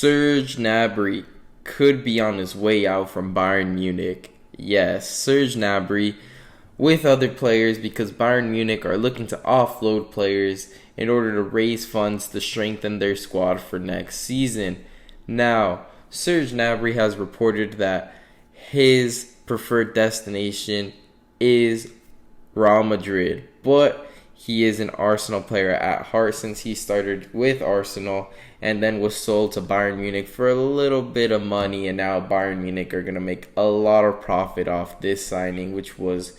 Serge Gnabry could be on his way out from Bayern Munich. Yes, Serge Gnabry with other players because Bayern Munich are looking to offload players in order to raise funds to strengthen their squad for next season. Now, Serge Gnabry has reported that his preferred destination is Real Madrid, but he is an Arsenal player at heart since he started with Arsenal and then was sold to Bayern Munich for a little bit of money, and now Bayern Munich are going to make a lot of profit off this signing, which was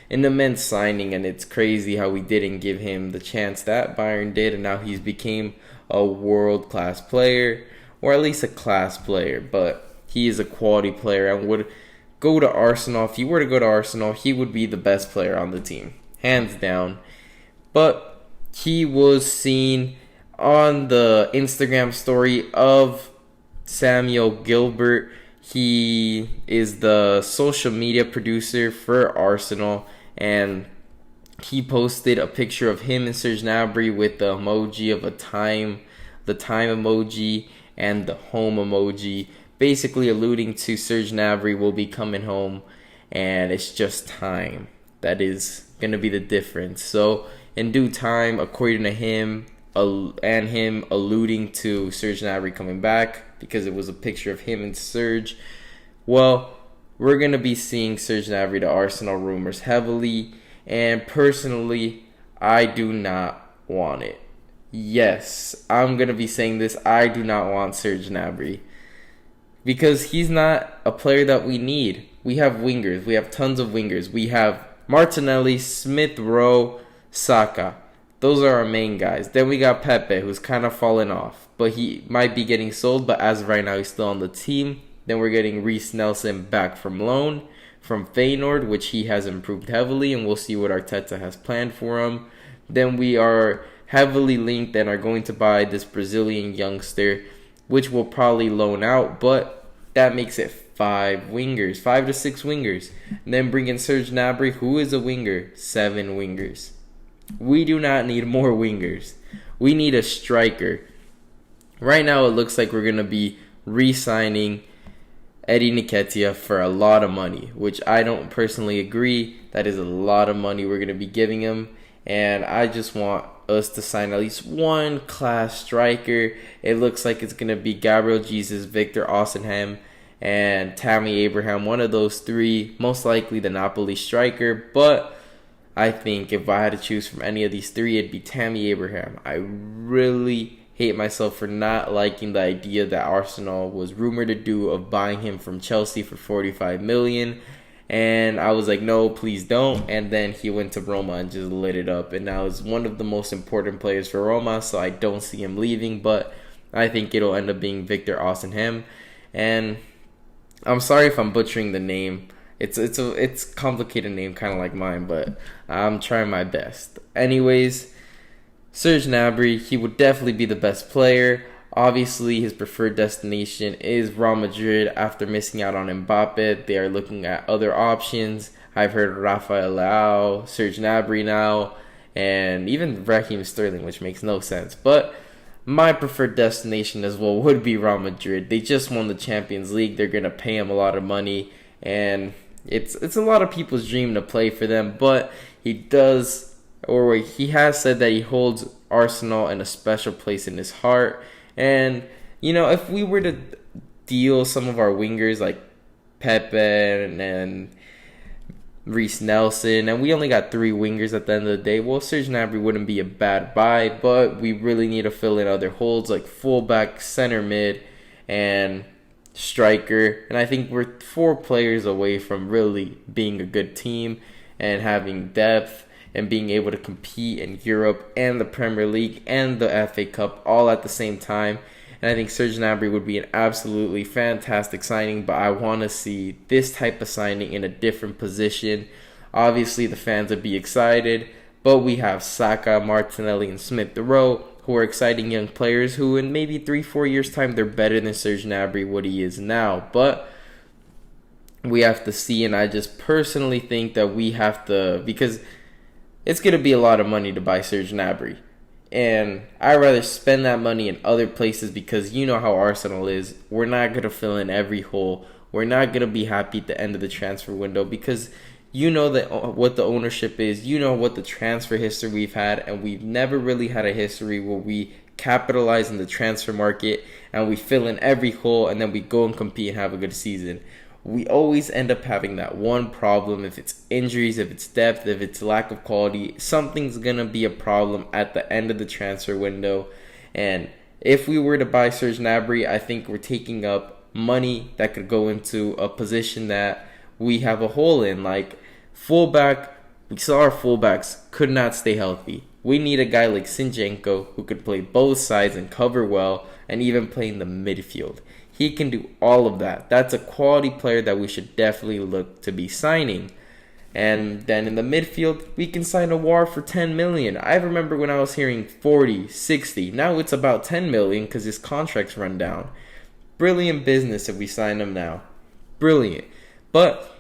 an immense signing, and it's crazy how we didn't give him the chance that Bayern did, and now he's became a world-class player, or at least a class player, but he is a quality player and would go to Arsenal. If he were to go to Arsenal, he would be the best player on the team, hands down. But he was seen on the Instagram story of Samuel Gilbert. He is the social media producer for Arsenal, and he posted a picture of him and Serge Gnabry with the emoji of the time emoji, and the home emoji, basically alluding to Serge Gnabry will be coming home, and it's just time. That is going to be the difference. So, in due time, according to him, and him alluding to Serge Gnabry coming back, because it was a picture of him and Serge, well, we're going to be seeing Serge Gnabry to Arsenal rumors heavily, and personally, I do not want it. Yes, I'm going to be saying this. I do not want Serge Gnabry because he's not a player that we need. We have wingers. We have tons of wingers. We have Martinelli, Smith Rowe, Saka. Those are our main guys. Then we got Pepe, who's kind of fallen off, but he might be getting sold, but as of right now, he's still on the team. Then we're getting Reece Nelson back from loan from Feyenoord, which he has improved heavily, and we'll see what Arteta has planned for him. Then we are heavily linked and are going to buy this Brazilian youngster, which will probably loan out, but that makes it 5 to 6 wingers. And then bring in Serge Gnabry, who is a winger, 7 wingers. We do not need more wingers. We need a striker. Right now, it looks like we're going to be re-signing Eddie Nketiah for a lot of money, which I don't personally agree. That is a lot of money we're going to be giving him, and I just want us to sign at least one class striker. It looks like it's going to be Gabriel Jesus, Victor Osimhen, and Tammy Abraham. One of those 3, most likely the Napoli striker, but I think if I had to choose from any of these 3, it'd be Tammy Abraham. I really hate myself for not liking the idea that Arsenal was rumored to do of buying him from Chelsea for 45 million. And I was like, no, please don't. And then he went to Roma and just lit it up. And now he's one of the most important players for Roma, so I don't see him leaving. But I think it'll end up being Victor Osimhen. And I'm sorry if I'm butchering the name. It's a complicated name, kind of like mine, but I'm trying my best. Anyways, Serge Gnabry, he would definitely be the best player. Obviously, his preferred destination is Real Madrid after missing out on Mbappe. They are looking at other options. I've heard Rafael Leao, Serge Gnabry now, and even Raheem Sterling, which makes no sense. But my preferred destination as well would be Real Madrid. They just won the Champions League. They're going to pay him a lot of money, and it's a lot of people's dream to play for them. But he has said that he holds Arsenal in a special place in his heart. And, if we were to deal some of our wingers like Pepe and Reece Nelson, and we only got 3 wingers at the end of the day, well, Serge Gnabry wouldn't be a bad buy, but we really need to fill in other holds like fullback, center mid, and striker. And I think we're 4 players away from really being a good team and having depth and being able to compete in Europe and the Premier League and the FA Cup all at the same time. And I think Serge Gnabry would be an absolutely fantastic signing, but I want to see this type of signing in a different position. Obviously, the fans would be excited, but we have Saka, Martinelli, and Smith Rowe, who are exciting young players who in maybe 3-4 years' time, they're better than Serge Gnabry, what he is now. But we have to see, and I just personally think that we have to, because it's going to be a lot of money to buy Serge Gnabry. And I'd rather spend that money in other places because you know how Arsenal is. We're not going to fill in every hole. We're not going to be happy at the end of the transfer window because you know that what the ownership is. You know what the transfer history we've had. And we've never really had a history where we capitalize in the transfer market and we fill in every hole and then we go and compete and have a good season. We always end up having that one problem. If it's injuries, if it's depth, if it's lack of quality, something's going to be a problem at the end of the transfer window. And if we were to buy Serge Gnabry, I think we're taking up money that could go into a position that we have a hole in. Like fullback, we saw our fullbacks could not stay healthy. We need a guy like Zinchenko who could play both sides and cover well and even play in the midfield. He can do all of that. That's a quality player that we should definitely look to be signing. And then in the midfield, we can sign a War for 10 million. I remember when I was hearing 40, 60. Now it's about 10 million because his contract's run down. Brilliant business if we sign him now. Brilliant. But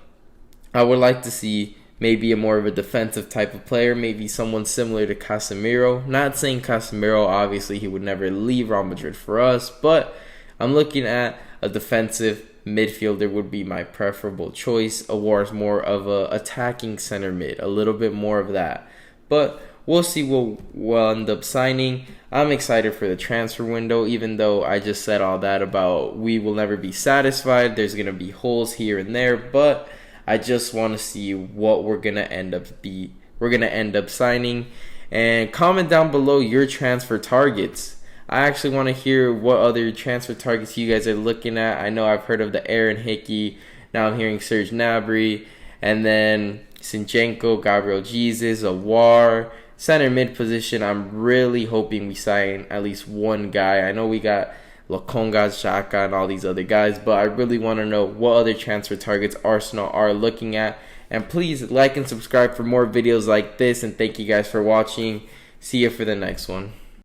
I would like to see maybe a more of a defensive type of player, maybe someone similar to Casemiro. Not saying Casemiro, obviously he would never leave Real Madrid for us, but I'm looking at a defensive midfielder would be my preferable choice. Aouar is more of a attacking center mid, a little bit more of that. But we'll see what we'll end up signing. I'm excited for the transfer window, even though I just said all that about we will never be satisfied. There's going to be holes here and there, but I just want to see what we're going to end up signing. And comment down below your transfer targets. I actually want to hear what other transfer targets you guys are looking at. I know I've heard of the Aaron Hickey. Now I'm hearing Serge Gnabry. And then Zinchenko, Gabriel Jesus, Aouar. Center mid position, I'm really hoping we sign at least one guy. I know we got Lokonga, Xhaka, and all these other guys, but I really want to know what other transfer targets Arsenal are looking at. And please like and subscribe for more videos like this. And thank you guys for watching. See you for the next one.